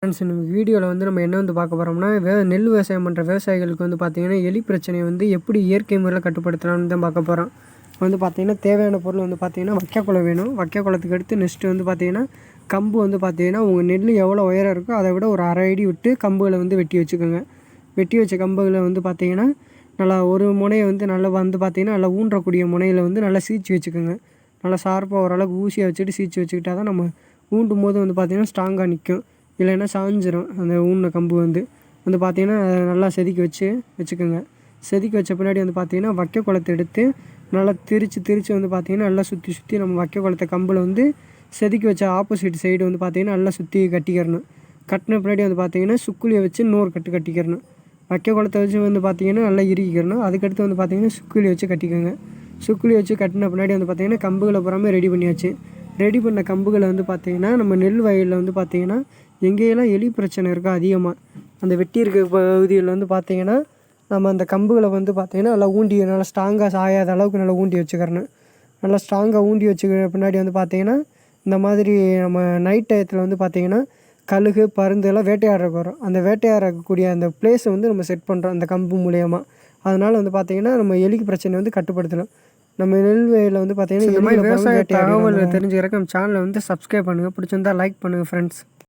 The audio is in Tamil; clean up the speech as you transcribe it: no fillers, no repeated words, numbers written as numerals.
ஃப்ரெண்ட்ஸ் இந்த வீடியோவில் வந்து நம்ம என்ன வந்து பார்க்க போகிறோம்னா நெல் விவசாயம் பண்ணுற விவசாயிகளுக்கு வந்து பார்த்திங்கன்னா எலி பிரச்சனையை வந்து எப்படி இயற்கை முறையில் கட்டுப்படுத்தலாம்னு தான் பார்க்க போகிறோம். வந்து பார்த்திங்கன்னா தேவையான பொருள் வந்து பார்த்திங்கன்னா வைக்கக்குலை வேணும். வைக்கக்குளத்துக்கு அடுத்து நெக்ஸ்ட்டு வந்து பார்த்திங்கன்னா கம்பு வந்து பார்த்திங்கன்னா உங்கள் நெல் எவ்வளோ உயரம் இருக்கோ அதை விட ஒரு அரை அடி விட்டு கம்புகளை வந்து வெட்டி வச்சுக்கோங்க. வெட்டி வச்ச கம்புகளை வந்து பார்த்திங்கன்னா நல்லா ஒரு முனையை வந்து நல்லா வந்து பார்த்திங்கன்னா நல்லா ஊன்றக்கூடிய முனையில் வந்து நல்லா சீச்சு வச்சுக்கோங்க. நல்லா ஷார்ப்பாக ஓரளவுக்கு ஊசியாக வச்சுட்டு சீச்சு வச்சுக்கிட்டா தான் நம்ம ஊண்டும் போது வந்து பார்த்திங்கன்னா ஸ்ட்ராங்காக நிற்கும். இல்லைன்னா சாஞ்சிரும். அந்த ஊன கம்பு வந்து பார்த்திங்கன்னா நல்லா செதுக்கி வச்சுக்கோங்க. செதுக்கி வச்ச பின்னாடி வந்து பார்த்திங்கன்னா வைக்கக்குளத்தை எடுத்து நல்லா திரித்து வந்து பார்த்திங்கன்னா நல்லா சுற்றி நம்ம வைக்கக்குளத்தை கம்பில் வந்து செதுக்கி வச்ச ஆப்போசிட் சைடு வந்து பார்த்திங்கன்னா நல்லா சுற்றி கட்டிக்கிறணும். கட்டின பின்னாடி வந்து பார்த்திங்கன்னா சுக்குலியை வச்சு இன்னொரு கட்டிக்கிறணும். வைக்கக்குளத்தை வச்சு வந்து பார்த்திங்கன்னா நல்லா இறுக்கிக்கிறணும். அதுக்கடுத்து வந்து பார்த்திங்கன்னா சுக்குலி வச்சு கட்டிக்கோங்க. சுக்குலி வச்சு கட்டின பின்னாடி வந்து பார்த்திங்கன்னா கம்புகளை பூராமே ரெடி பண்ணியாச்சு. ரெடி பண்ண கம்புகளை வந்து பார்த்திங்கன்னா நம்ம நெல் வயலில் வந்து பார்த்திங்கன்னா எங்கேயெல்லாம் எலி பிரச்சனை இருக்கோ அதிகமாக அந்த வெட்டி இருக்க பகுதியில் வந்து பார்த்திங்கன்னா நம்ம அந்த கம்புகளை வந்து பார்த்திங்கன்னா நல்லா ஊண்டி நல்லா ஸ்ட்ராங்காக சாயாத அளவுக்கு நல்லா ஊண்டி வச்சுக்கிறணும். நல்லா ஸ்ட்ராங்காக ஊண்டி வச்சுக்கிற பின்னாடி வந்து பார்த்திங்கன்னா இந்த மாதிரி நம்ம நைட் டயத்தில் வந்து பார்த்திங்கன்னா கழுகு பருந்து எல்லாம் வேட்டையாடுறக்கு வரும். அந்த வேட்டையாடக்கூடிய அந்த பிளேஸை வந்து நம்ம செட் பண்ணுறோம் அந்த கம்பு மூலியமாக. அதனால் வந்து பார்த்திங்கன்னா நம்ம எலிக்கு பிரச்சனை வந்து கட்டுப்படுத்தலாம். நம்ம நெல் வயலில் வந்து பார்த்திங்கன்னா இந்த மாதிரி விவசாய தகவல் தெரிஞ்சுக்கிறக்கு நம்ம சேனலை வந்து சப்ஸ்கிரைப் பண்ணுங்கள். பிடிச்சிருந்தால் லைக் பண்ணுங்கள் ஃப்ரெண்ட்ஸ்.